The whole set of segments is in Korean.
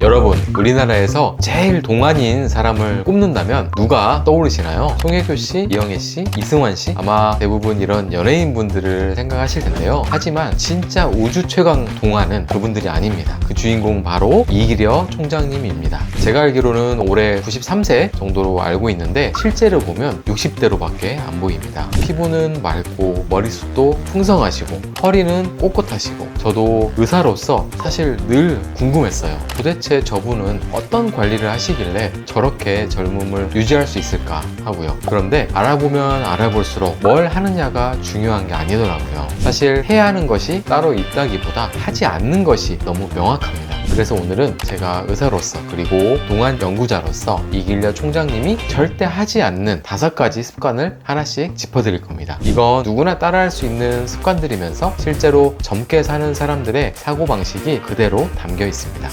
여러분, 우리나라에서 제일 동안인 사람을 꼽는다면 누가 떠오르시나요? 송혜교 씨, 이영애 씨, 이승환 씨? 아마 대부분 이런 연예인 분들을 생각하실 텐데요. 하지만 진짜 우주 최강 동안은 그분들이 아닙니다. 그 주인공 바로 이기려 총장님입니다. 제가 알기로는 올해 93세 정도로 알고 있는데 실제로 보면 60대로밖에 안 보입니다. 피부는 맑고 머리숱도 풍성하시고 허리는 꼿꼿하시고, 저도 의사로서 사실 늘 궁금했어요. 도대체 저분은 어떤 관리를 하시길래 저렇게 젊음을 유지할 수 있을까 하고요. 그런데 알아보면 알아볼수록 뭘 하느냐가 중요한 게 아니더라고요. 사실 해야 하는 것이 따로 있다기보다 하지 않는 것이 너무 명확합니다. 그래서 오늘은 제가 의사로서 그리고 동안 연구자로서 이기려 총장님이 절대 하지 않는 5가지 습관을 하나씩 짚어드릴 겁니다. 이건 누구나 따라할 수 있는 습관들이면서 실제로 젊게 사는 사람들의 사고방식이 그대로 담겨 있습니다.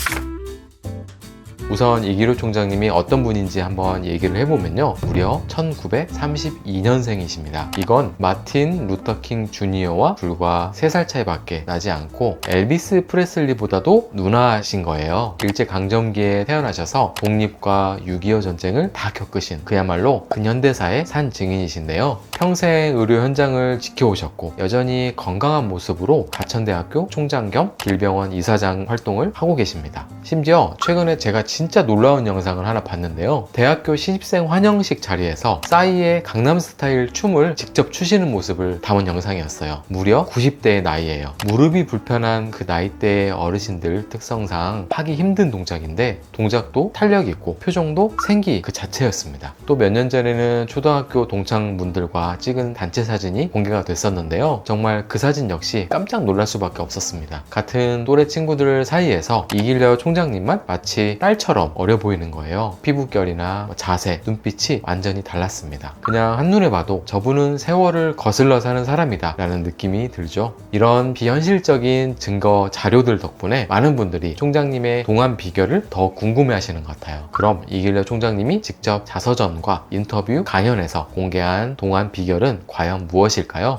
우선 이기려 총장님이 어떤 분인지 한번 얘기를 해보면요, 무려 1932년생이십니다. 이건 마틴 루터킹 주니어와 불과 3살 차이밖에 나지 않고 엘비스 프레슬리보다도 누나신 거예요. 일제강점기에 태어나셔서 독립과 6.25 전쟁을 다 겪으신 그야말로 근현대사의 산 증인이신데요. 평생 의료 현장을 지켜오셨고 여전히 건강한 모습으로 가천대학교 총장 겸 길병원 이사장 활동을 하고 계십니다. 심지어 최근에 제가 진짜 놀라운 영상을 하나 봤는데요. 대학교 신입생 환영식 자리에서 싸이의 강남스타일 춤을 직접 추시는 모습을 담은 영상이었어요. 무려 90대의 나이예요. 무릎이 불편한 그 나이대의 어르신들 특성상 하기 힘든 동작인데 동작도 탄력 있고 표정도 생기 그 자체였습니다. 또 몇 년 전에는 초등학교 동창분들과 찍은 단체 사진이 공개가 됐었는데요. 정말 그 사진 역시 깜짝 놀랄 수밖에 없었습니다. 같은 또래 친구들 사이에서 이기려 총장님만 마치 딸처럼 어려 보이는 거예요. 피부결이나 자세, 눈빛이 완전히 달랐습니다. 그냥 한눈에 봐도 저분은 세월을 거슬러 사는 사람이다 라는 느낌이 들죠. 이런 비현실적인 증거 자료들 덕분에 많은 분들이 총장님의 동안 비결을 더 궁금해 하시는 것 같아요. 그럼 이기려 총장님이 직접 자서전과 인터뷰 강연에서 공개한 동안 비결은 과연 무엇일까요?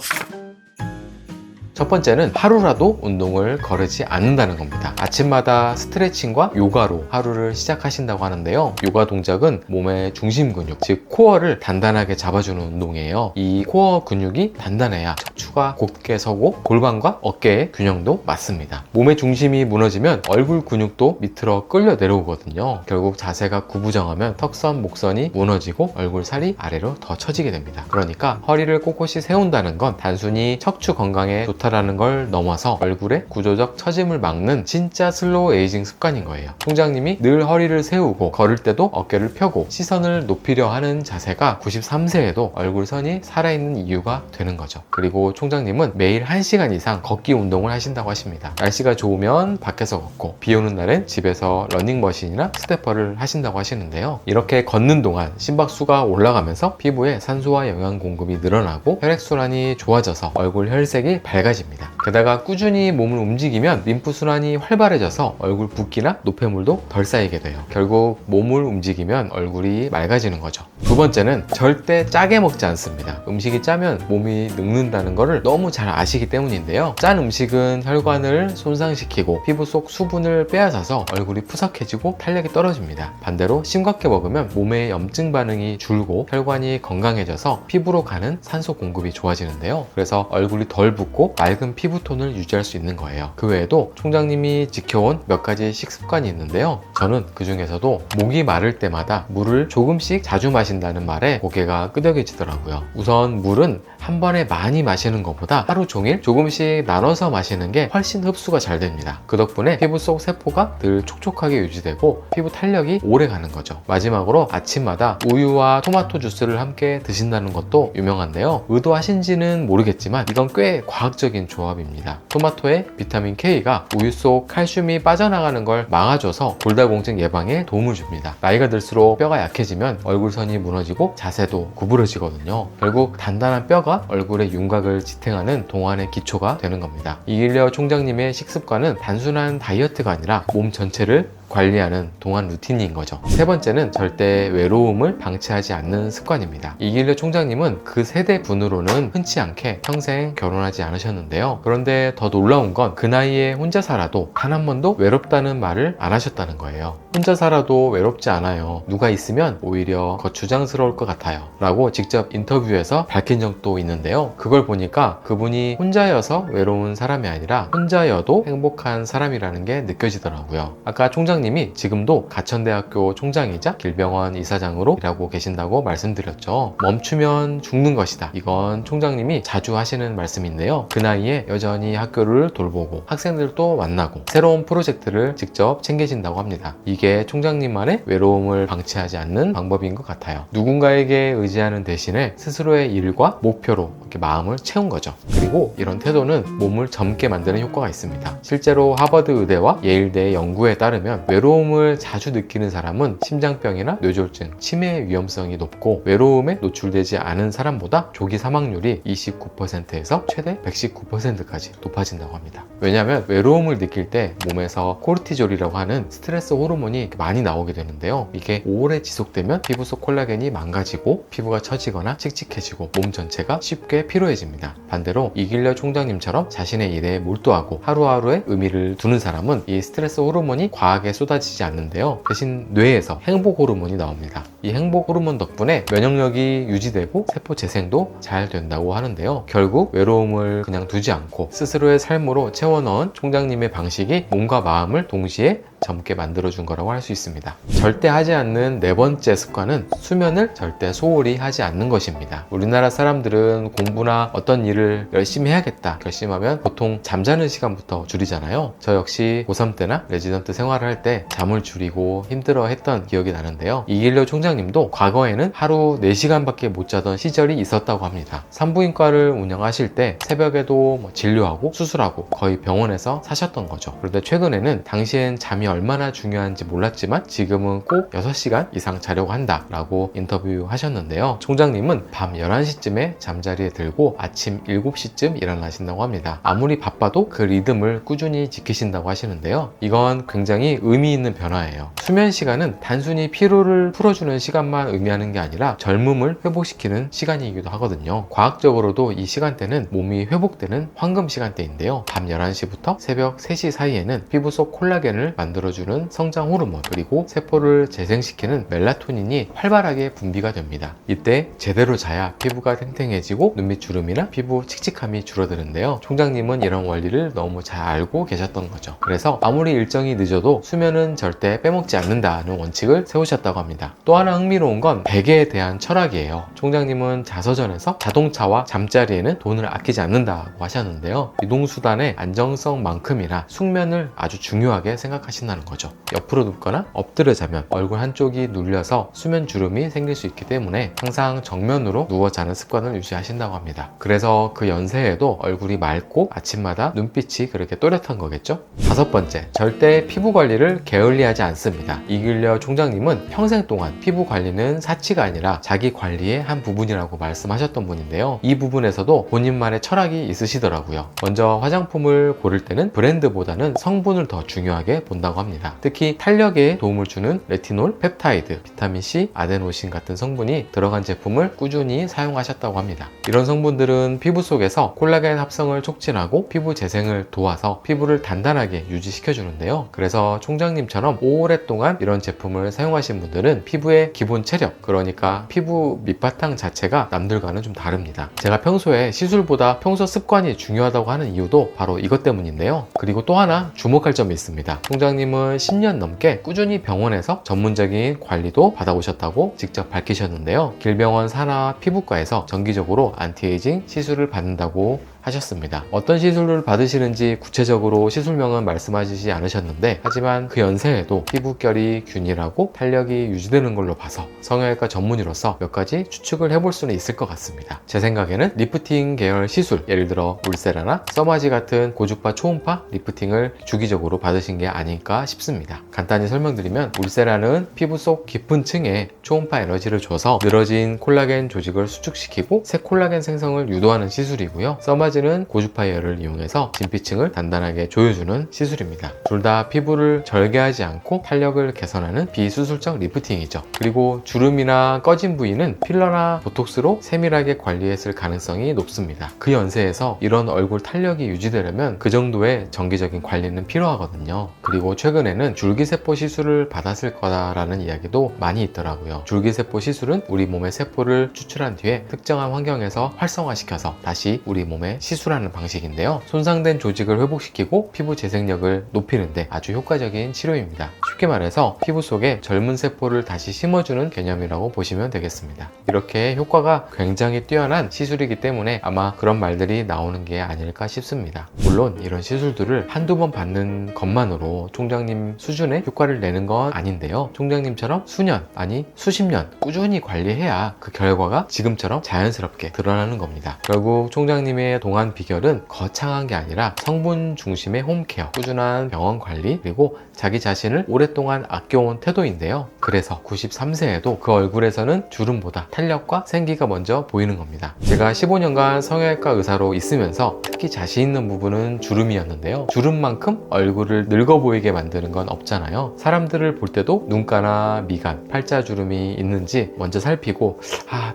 첫 번째는 하루라도 운동을 거르지 않는다는 겁니다. 아침마다 스트레칭과 요가로 하루를 시작하신다고 하는데요. 요가 동작은 몸의 중심 근육, 즉 코어를 단단하게 잡아주는 운동이에요. 이 코어 근육이 단단해야 척추가 곧게 서고 골반과 어깨의 균형도 맞습니다. 몸의 중심이 무너지면 얼굴 근육도 밑으로 끌려 내려오거든요. 결국 자세가 구부정하면 턱선, 목선이 무너지고 얼굴 살이 아래로 더 처지게 됩니다. 그러니까 허리를 꼿꼿이 세운다는 건 단순히 척추 건강에 좋다 라는 걸 넘어서 얼굴의 구조적 처짐을 막는 진짜 슬로우 에이징 습관인 거예요. 총장님이 늘 허리를 세우고 걸을 때도 어깨를 펴고 시선을 높이려 하는 자세가 93세에도 얼굴선이 살아있는 이유가 되는 거죠. 그리고 총장님은 매일 1시간 이상 걷기 운동을 하신다고 하십니다. 날씨가 좋으면 밖에서 걷고 비 오는 날엔 집에서 러닝머신이나 스태퍼를 하신다고 하시는데요. 이렇게 걷는 동안 심박수가 올라가면서 피부에 산소와 영양 공급이 늘어나고 혈액순환이 좋아져서 얼굴 혈색이 밝아집니다. 게다가 꾸준히 몸을 움직이면 림프순환이 활발해져서 얼굴 붓기나 노폐물도 덜 쌓이게 돼요. 결국 몸을 움직이면 얼굴이 맑아지는 거죠. 두 번째는 절대 짜게 먹지 않습니다. 음식이 짜면 몸이 늙는다는 것을 너무 잘 아시기 때문인데요. 짠 음식은 혈관을 손상시키고 피부 속 수분을 빼앗아서 얼굴이 푸석해지고 탄력이 떨어집니다. 반대로 싱겁게 먹으면 몸의 염증 반응이 줄고 혈관이 건강해져서 피부로 가는 산소 공급이 좋아지는데요. 그래서 얼굴이 덜 붓고 맑은 피부톤을 유지할 수 있는 거예요. 그 외에도 총장님이 지켜온 몇 가지 식습관이 있는데요. 저는 그 중에서도 목이 마를 때마다 물을 조금씩 자주 마신다는 말에 고개가 끄덕여지더라고요. 우선 물은 한 번에 많이 마시는 것보다 하루 종일 조금씩 나눠서 마시는 게 훨씬 흡수가 잘 됩니다. 그 덕분에 피부 속 세포가 늘 촉촉하게 유지되고 피부 탄력이 오래 가는 거죠. 마지막으로 아침마다 우유와 토마토 주스를 함께 드신다는 것도 유명한데요. 의도하신지는 모르겠지만 이건 꽤 과학적인 조합입니다. 토마토의 비타민 K가 우유 속 칼슘이 빠져나가는 걸 막아줘서 골다공증 예방에 도움을 줍니다. 나이가 들수록 뼈가 약해지면 얼굴선이 무너지고 자세도 구부러지거든요. 결국 단단한 뼈가 얼굴의 윤곽을 지탱하는 동안의 기초가 되는 겁니다. 이기려 총장님의 식습관은 단순한 다이어트가 아니라 몸 전체를 관리하는 동안 루틴인 거죠. 세 번째는 절대 외로움을 방치하지 않는 습관입니다. 이기려 총장님은 그 세대 분으로는 흔치 않게 평생 결혼하지 않으셨는데요. 그런데 더 놀라운 건 그 나이에 혼자 살아도 단 한 번도 외롭다는 말을 안 하셨다는 거예요. 혼자 살아도 외롭지 않아요. 누가 있으면 오히려 거추장스러울 것 같아요. 라고 직접 인터뷰에서 밝힌 적도 있는데요. 그걸 보니까 그분이 혼자여서 외로운 사람이 아니라 혼자여도 행복한 사람이라는 게 느껴지더라고요. 아까 총장님이 지금도 가천대학교 총장이자 길병원 이사장으로 일하고 계신다고 말씀드렸죠. 멈추면 죽는 것이다. 이건 총장님이 자주 하시는 말씀인데요. 그 나이에 여전히 학교를 돌보고 학생들도 만나고 새로운 프로젝트를 직접 챙기신다고 합니다. 이게 총장님만의 외로움을 방치하지 않는 방법인 것 같아요. 누군가에게 의지하는 대신에 스스로의 일과 목표로 이렇게 마음을 채운 거죠. 그리고 이런 태도는 몸을 젊게 만드는 효과가 있습니다. 실제로 하버드 의대와 예일대의 연구에 따르면 외로움을 자주 느끼는 사람은 심장병이나 뇌졸중, 치매 위험성이 높고 외로움에 노출되지 않은 사람보다 조기 사망률이 29%에서 최대 119%까지 높아진다고 합니다. 왜냐하면 외로움을 느낄 때 몸에서 코르티졸이라고 하는 스트레스 호르몬이 많이 나오게 되는데요. 이게 오래 지속되면 피부 속 콜라겐이 망가지고 피부가 처지거나 칙칙해지고 몸 전체가 쉽게 피로해집니다. 반대로 이길려 총장님처럼 자신의 일에 몰두하고 하루하루에 의미를 두는 사람은 이 스트레스 호르몬이 과하게 쏟아지지 않는데요. 대신 뇌에서 행복 호르몬이 나옵니다. 이 행복 호르몬 덕분에 면역력이 유지되고 세포 재생도 잘 된다고 하는데요. 결국 외로움을 그냥 두지 않고 스스로의 삶으로 채워넣은 총장님의 방식이 몸과 마음을 동시에 젊게 만들어준 거라고 할 수 있습니다. 절대 하지 않는 네 번째 습관은 수면을 절대 소홀히 하지 않는 것입니다. 우리나라 사람들은 공부나 어떤 일을 열심히 해야겠다 결심하면 보통 잠자는 시간부터 줄이잖아요. 저 역시 고3 때나 레지던트 생활을 할 때 잠을 줄이고 힘들어 했던 기억이 나는데요. 이길려 총장님도 과거에는 하루 4시간밖에 못 자던 시절이 있었다고 합니다. 산부인과를 운영하실 때 새벽에도 진료하고 수술하고 거의 병원에서 사셨던 거죠. 그런데 최근에는 당시엔 잠이 얼마나 중요한지 몰랐지만 지금은 꼭 6시간 이상 자려고 한다 라고 인터뷰 하셨는데요. 총장님은 밤 11시쯤에 잠자리에 들고 아침 7시쯤 일어나신다고 합니다. 아무리 바빠도 그 리듬을 꾸준히 지키신다고 하시는데요. 이건 굉장히 의미 있는 변화예요. 수면 시간은 단순히 피로를 풀어주는 시간만 의미하는 게 아니라 젊음을 회복시키는 시간이기도 하거든요. 과학적으로도 이 시간대는 몸이 회복되는 황금 시간대인데요. 밤 11시부터 새벽 3시 사이에는 피부 속 콜라겐을 만들어주는 성장 호르몬 그리고 세포를 재생시키는 멜라토닌이 활발하게 분비가 됩니다. 이때 제대로 자야 피부가 탱탱해지고 눈밑 주름이나 피부 칙칙함이 줄어드는데요. 총장님은 이런 원리를 너무 잘 알고 계셨던 거죠. 그래서 아무리 일정이 늦어도 수면은 절대 빼먹지 않는다는 원칙을 세우셨다고 합니다. 또 하나 흥미로운 건 베개에 대한 철학이에요. 총장님은 자서전에서 자동차와 잠자리에는 돈을 아끼지 않는다고 하셨는데요. 이동수단의 안정성만큼이나 숙면을 아주 중요하게 생각하신다는 거죠. 옆으로 눕거나 엎드려 자면 얼굴 한쪽이 눌려서 수면 주름이 생길 수 있기 때문에 항상 정면으로 누워 자는 습관을 유지하신다고 합니다. 그래서 그 연세에도 얼굴이 맑고 아침마다 눈빛이 그렇게 또렷한 거겠죠? 5번째, 절대 피부 관리를 게을리하지 않습니다. 이길려 총장님은 평생 동안 피부 관리는 사치가 아니라 자기 관리의 한 부분이라고 말씀하셨던 분인데요. 이 부분에서도 본인만의 철학이 있으시더라고요. 먼저 화장품을 고를 때는 브랜드보다는 성분을 더 중요하게 본다고 합니다. 특히 탄력에 도움을 주는 레티놀, 펩타이드, 비타민C, 아데노신 같은 성분이 들어간 제품을 꾸준히 사용하셨다고 합니다. 이런 성분들은 피부 속에서 콜라겐 합성을 촉진하고 피부 재생을 도와서 피부를 단단하게 유지시켜주는데요. 그래서 총장님처럼 오랫동안 이런 제품을 사용하신 분들은 피부의 기본 체력, 그러니까 피부 밑바탕 자체가 남들과는 좀 다릅니다. 제가 평소에 시술보다 평소 습관이 중요하다고 하는 이유도 바로 이것 때문인데요. 그리고 또 하나 주목할 점이 있습니다. 총장님은 10년 넘게 꾸준히 병원에서 전문적인 관리도 받아오셨다고 직접 밝히셨는데요. 길병원 산하 피부과에서 정기적으로 안티에이징 시술을 받는다고 하셨습니다. 어떤 시술을 받으시는지 구체적으로 시술명은 말씀하시지 않으셨는데 하지만 그 연세에도 피부결이 균일하고 탄력이 유지되는 걸로 봐서 성형외과 전문의로서 몇 가지 추측을 해볼 수는 있을 것 같습니다. 제 생각에는 리프팅 계열 시술, 예를 들어 울세라나 써마지 같은 고주파 초음파 리프팅을 주기적으로 받으신 게 아닐까 싶습니다. 간단히 설명드리면 울세라는 피부 속 깊은 층에 초음파 에너지를 줘서 늘어진 콜라겐 조직을 수축시키고 새 콜라겐 생성을 유도하는 시술이고요. 써마지 가지는 고주파이어를 이용해서 진피층을 단단하게 조여주는 시술입니다. 둘 다 피부를 절개하지 않고 탄력을 개선하는 비수술적 리프팅이죠. 그리고 주름이나 꺼진 부위는 필러나 보톡스로 세밀하게 관리했을 가능성이 높습니다. 그 연세에서 이런 얼굴 탄력이 유지되려면 그 정도의 정기적인 관리는 필요하거든요. 그리고 최근에는 줄기세포 시술을 받았을 거다라는 이야기도 많이 있더라고요. 줄기세포 시술은 우리 몸의 세포를 추출한 뒤에 특정한 환경에서 활성화시켜서 다시 우리 몸에 시술하는 방식인데요. 손상된 조직을 회복시키고 피부 재생력을 높이는데 아주 효과적인 치료입니다. 쉽게 말해서 피부 속에 젊은 세포를 다시 심어주는 개념이라고 보시면 되겠습니다. 이렇게 효과가 굉장히 뛰어난 시술이기 때문에 아마 그런 말들이 나오는 게 아닐까 싶습니다. 물론 이런 시술들을 한두 번 받는 것만으로 총장님 수준의 효과를 내는 건 아닌데요. 총장님처럼 수년, 아니 수십 년 꾸준히 관리해야 그 결과가 지금처럼 자연스럽게 드러나는 겁니다. 결국 총장님의 동안 비결은 거창한 게 아니라 성분 중심의 홈케어, 꾸준한 병원 관리, 그리고 자기 자신을 오랫동안 아껴온 태도인데요. 그래서 93세에도 그 얼굴에서는 주름보다 탄력과 생기가 먼저 보이는 겁니다. 제가 15년간 성형외과 의사로 있으면서 특히 자신 있는 부분은 주름이었는데요. 주름만큼 얼굴을 늙어 보이게 만드는 건 없잖아요. 사람들을 볼 때도 눈가나 미간, 팔자주름이 있는지 먼저 살피고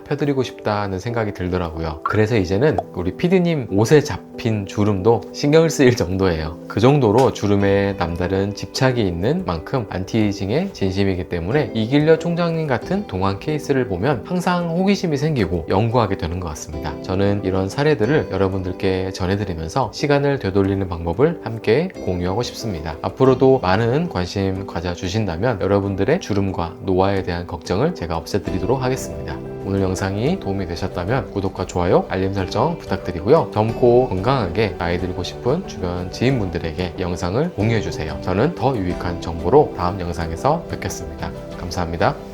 펴드리고 싶다는 생각이 들더라고요. 그래서 이제는 우리 PD님 옷에 잡힌 주름도 신경을 쓰일 정도예요. 그 정도로 주름에 남다른 집착이 있는 만큼 안티에이징에 진심이기 때문에 이길려 총장님 같은 동안 케이스를 보면 항상 호기심이 생기고 연구하게 되는 것 같습니다. 저는 이런 사례들을 여러분들께 전해드리면서 시간을 되돌리는 방법을 함께 공유하고 싶습니다. 앞으로도 많은 관심 가져주신다면 여러분들의 주름과 노화에 대한 걱정을 제가 없애드리도록 하겠습니다. 오늘 영상이 도움이 되셨다면 구독과 좋아요, 알림 설정 부탁드리고요. 젊고 건강하게 나이 들고 싶은 주변 지인분들에게 이 영상을 공유해주세요. 저는 더 유익한 정보로 다음 영상에서 뵙겠습니다. 감사합니다.